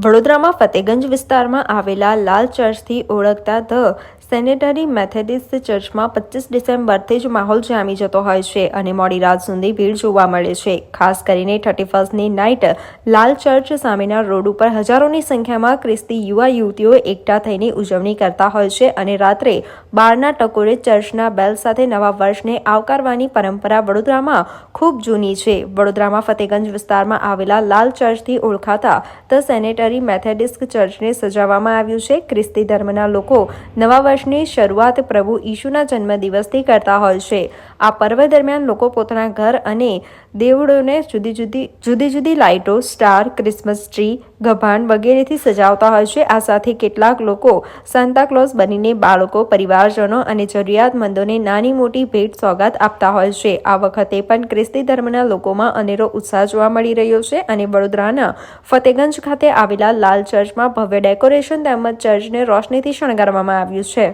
વડોદરામાં ફતેગંજ વિસ્તારમાં આવેલા લાલ ચર્ચથી ઓળખતા ધ સેનેટરી મેથેડિસ્ટ ચર્ચમાં 25 ડિસેમ્બરથી જ માહોલ જામી જતો હોય છે અને મોડી રાત સુધી ભીડ જોવા મળે છે। ખાસ કરીને 31મી નાઇટ લાલ ચર્ચ સામેના રોડ ઉપર હજારોની સંખ્યામાં ખ્રિસ્તી યુવા યુવતીઓ એકઠા થઈને ઉજવણી કરતા હોય છે અને રાત્રે 12ના ટકોરે ચર્ચના બેલ સાથે નવા વર્ષને આવકારવાની પરંપરા વડોદરામાં ખૂબ જૂની છે। વડોદરામાં ફતેગંજ વિસ્તારમાં આવેલા લાલ ચર્ચથી ઓળખાતા ધ સેનેટરી મેથેડિસ્ટ ચર્ચને સજાવવામાં આવ્યું છે। ખ્રિસ્તી ધર્મના લોકો નવા વર્ષની શરૂઆત પ્રભુ ઈશુના જન્મદિવસથી કરતા હોય છે। આ પર્વ દરમિયાન લોકો પોતાના ઘર અને દેવળોને જુદી જુદી લાઇટો, સ્ટાર, ક્રિસમસ ટ્રી, ગભાણ વગેરેથી સજાવતા હોય છે। આ સાથે કેટલાક લોકો સાન્તા ક્લોઝ બનીને બાળકો, પરિવારજનો અને જરૂરિયાતમંદોને નાની મોટી ભેટ સોગાદ આપતા હોય છે। આ વખતે પણ ખ્રિસ્તી ધર્મના લોકોમાં અનેરો ઉત્સાહ જોવા મળી રહ્યો છે અને વડોદરાના ફતેગંજ ખાતે આવેલા લાલ ચર્ચમાં ભવ્ય ડેકોરેશન તેમજ ચર્ચને રોશનીથી શણગારવામાં આવ્યું છે।